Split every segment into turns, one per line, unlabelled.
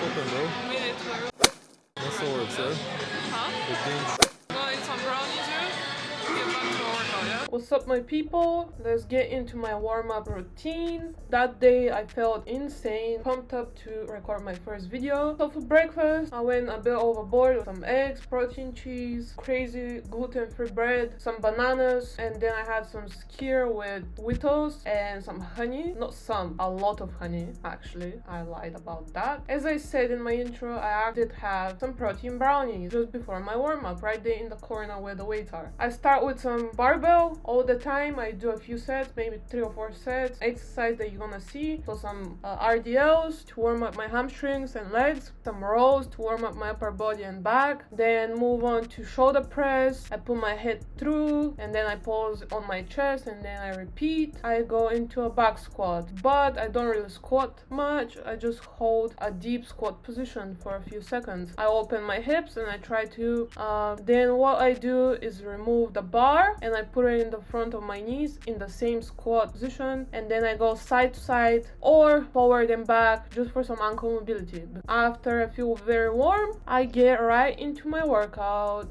open, bro.
Minute.
That's the work, sir.
Huh?
The game.
Gonna eat some brownies here. Get back to our workout, yeah?
What's up, my people? Let's get into my warm-up routine. That day I felt insane, pumped up to record my first video. So for breakfast, I went a bit overboard with some eggs, protein cheese, crazy gluten-free bread, some bananas, and then I had some skyr with wheat toast and some honey. Not some, a lot of honey, actually. I lied about that. As I said in my intro, I did have some protein brownies just before my warm-up, right there in the corner where the weights are. I start with some barbell all the time. I do a few sets, maybe 3 or 4 sets. Exercise that you're gonna see. So some RDLs to warm up my hamstrings and legs, some rows to warm up my upper body and back. Then move on to shoulder press. I put my head through and then I pause on my chest and then I repeat. I go into a back squat, but I don't really squat much. I just hold a deep squat position for a few seconds. I open my hips and I try to then what I do is remove the bar and I put it in the front of my knees in the same squat position, and then I go side to side or forward and back just for some ankle mobility. After I feel very warm, I get right into my workout.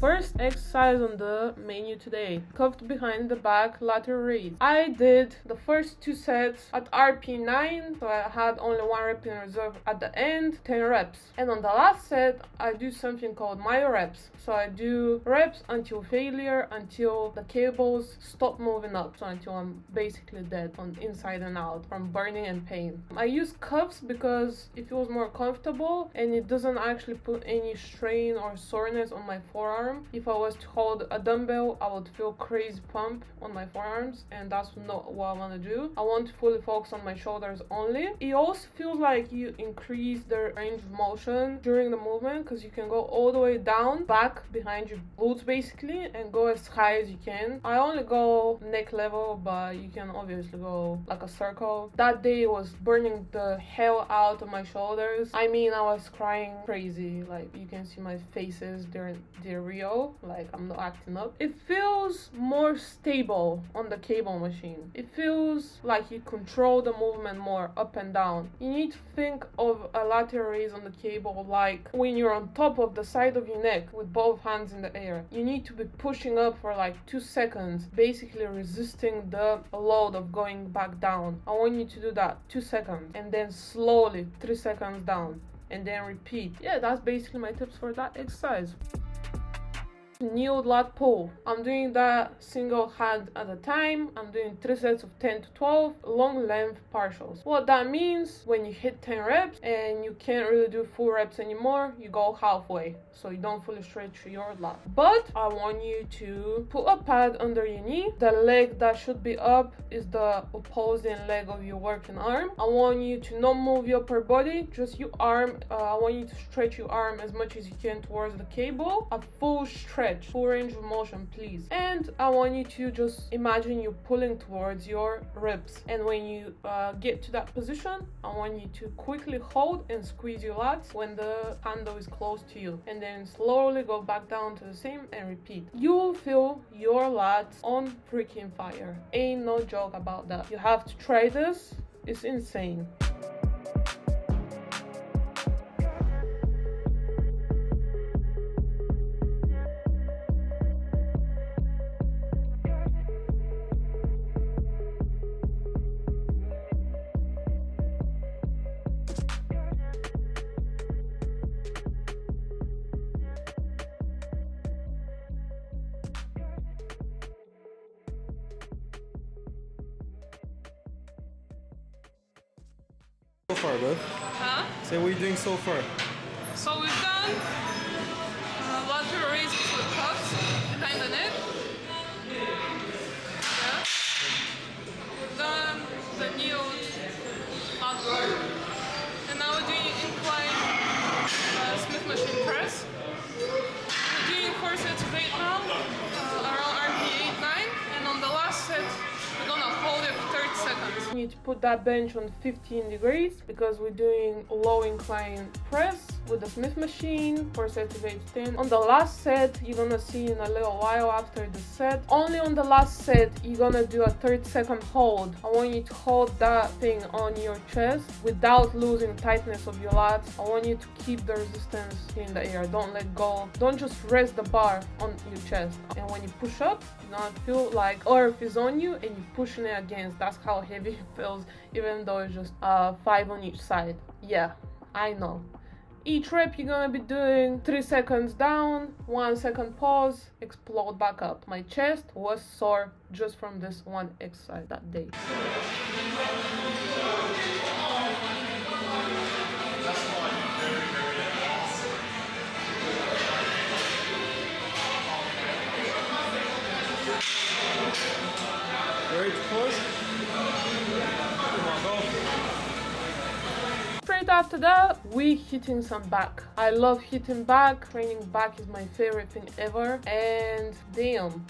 First exercise on the menu today, cuffed behind the back lateral raise. I did the first 2 sets at RP9, so I had only 1 rep in reserve at the end, 10 reps. And on the last set, I do something called myo reps. So I do reps until failure, until the cables stop moving up, so until I'm basically dead on inside and out from burning and pain. I use cuffs because it feels more comfortable and it doesn't actually put any strain or soreness on my forearm. If I was to hold a dumbbell, I would feel crazy pump on my forearms, and that's not what I want to do. I want to fully focus on my shoulders only. It also feels like you increase the range of motion during the movement because you can go all the way down, back behind your glutes basically, and go as high as you can. I only go neck level, but you can obviously go like a circle. That day was burning the hell out of my shoulders. I mean, I was crying crazy. Like, you can see my faces, they're real, like I'm not acting up. It feels more stable on the cable machine. It feels like you control the movement more up and down. You need to think of a lateral raise on the cable like when you're on top of the side of your neck with both hands in the air. You need to be pushing up for like 2 seconds, basically resisting the load of going back down. I want you to do that 2 seconds and then slowly 3 seconds down and then repeat. Yeah, that's basically my tips for that exercise. New lat pull. I'm doing that single hand at a time. I'm doing 3 sets of 10 to 12 long length partials. What that means, when you hit 10 reps and you can't really do full reps anymore, you go halfway, so you don't fully stretch your lat. But I want you to put a pad under your knee. The leg that should be up is the opposing leg of your working arm. I want you to not move your upper body, just your arm. I want you to stretch your arm as much as you can towards the cable. A full stretch, full range of motion, please. And I want you to just imagine you're pulling towards your ribs, and when you get to that position, I want you to quickly hold and squeeze your lats when the handle is close to you, and then slowly go back down to the same and repeat. You will feel your lats on freaking fire. Ain't no joke about that. You have to try this. It's insane.
So far, bro.
Huh?
Say what you doing so far.
So we've done lateral raises with cuffs behind the neck. Yeah. We've done the knees outward. And now we're doing incline Smith machine press. We're doing 4 sets of 8 now, around RP 8-9. And on the last set,
you to put that bench on 15 degrees because we're doing low incline press with the Smith machine, 4 sets of 8 to 10. On the last set, you're gonna see in a little while after the set, only on the last set, you're gonna do a 30-second hold. I want you to hold that thing on your chest without losing tightness of your lats. I want you to keep the resistance in the air. Don't let go. Don't just rest the bar on your chest. And when you push up, you don't feel like earth is on you and you're pushing it against. That's how heavy it feels, even though it's just 5 on each side. Yeah, I know. Each rep you're gonna be doing 3 seconds down, 1 second pause, explode back up. My chest was sore just from this one exercise that day.
Ready to push? Come on, go.
Straight after that, we hitting some back. I love hitting back. Training back is my favorite thing ever. And damn,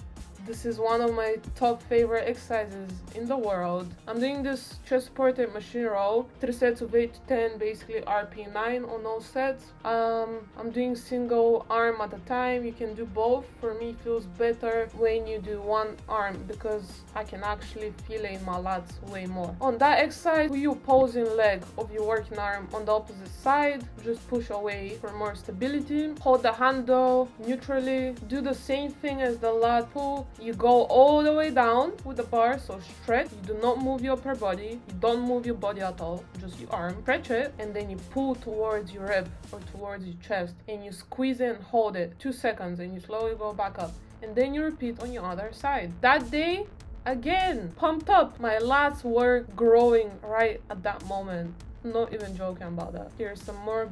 this is one of my top favorite exercises in the world. I'm doing this chest supported machine row, 3 sets of 8 to 10, basically RP 9 on all sets. I'm doing single arm at a time. You can do both. For me, it feels better when you do one arm because I can actually feel it in my lats way more. On that exercise, put your opposing leg of your working arm on the opposite side. Just push away for more stability. Hold the handle neutrally. Do the same thing as the lat pull. You go all the way down with the bar, so stretch. You do not move your upper body. You don't move your body at all, just your arm. Stretch it, and then you pull towards your rib or towards your chest, and you squeeze it and hold it 2 seconds, and you slowly go back up. And then you repeat on your other side. That day, again, pumped up. My lats were growing right at that moment. Not even joking about that. Here's some more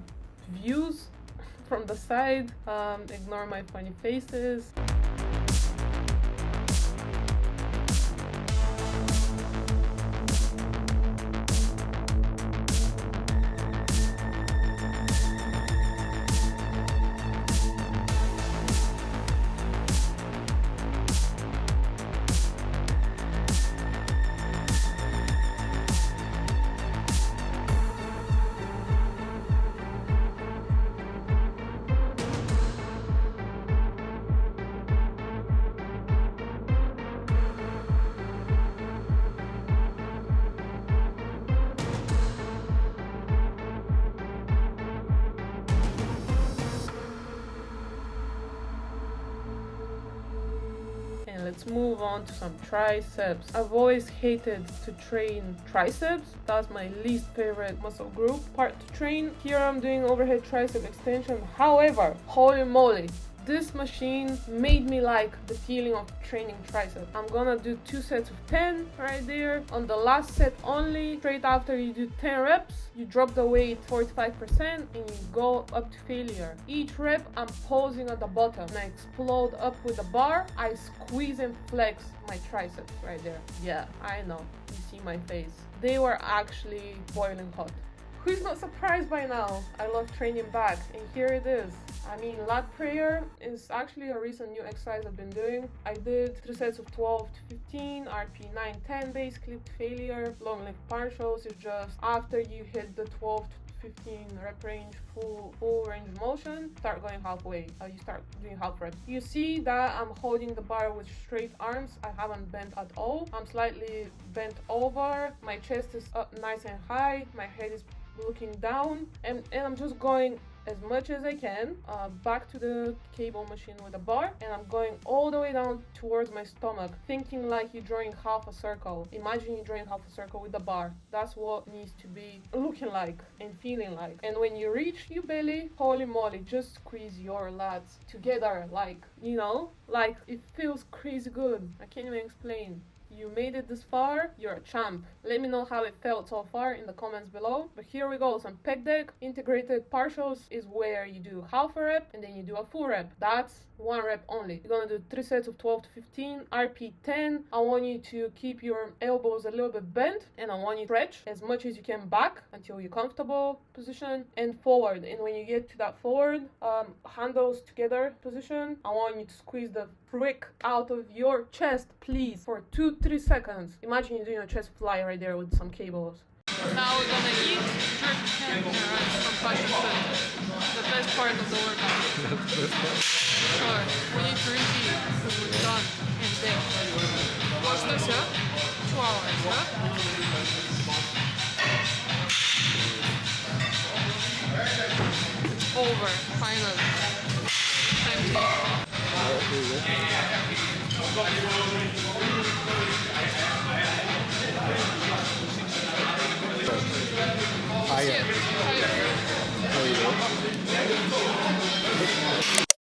views from the side. Ignore my funny faces. Let's move on to some triceps. I've always hated to train triceps. That's my least favorite muscle group part to train. Here I'm doing overhead tricep extension. However, holy moly, this machine made me like the feeling of training tricep. I'm gonna do 2 sets of 10 right there. On the last set only, straight after you do 10 reps, you drop the weight 45% and you go up to failure. Each rep, I'm pausing at the bottom and I explode up with the bar. I squeeze and flex my triceps right there. Yeah, I know. You see my face. They were actually boiling hot. Who's not surprised by now? I love training back, and here it is. I mean, lat prayer is actually a recent new exercise I've been doing. I did 3 sets of 12 to 15, RP 9, 10 basically to failure. Long leg partials is just after you hit the 12 to 15 rep range, full range of motion, start going halfway. You start doing half reps. You see that I'm holding the bar with straight arms. I haven't bent at all. I'm slightly bent over. My chest is up nice and high. My head is looking down, and I'm just going as much as I can back to the cable machine with the bar, and I'm going all the way down towards my stomach, thinking like you're drawing half a circle. Imagine you're drawing half a circle with the bar. That's what needs to be looking like and feeling like. And when you reach your belly, holy moly, just squeeze your lats together, like, you know, like it feels crazy good. I can't even explain. You made it this far, you're a champ. Let me know how it felt so far in the comments below. But here we go, some pec deck. Integrated partials is where you do half a rep and then you do a full rep. That's 1 rep only. You're gonna do 3 sets of 12 to 15, RP 10. I want you to keep your elbows a little bit bent, and I want you to stretch as much as you can back until you're comfortable position, and forward. And when you get to that forward, handles together position, I want you to squeeze the freak out of your chest, please, for 2-3 seconds. Imagine you're doing a chest fly right there with some cables.
Now we're gonna eat jerk chicken from Passion Food. The best part of the workout. Sure, we need to repeat because we're done in day. What's this, yeah? 2 hours, yeah? It's over, finally. Time to eat.
Higher.
Higher.
There you go.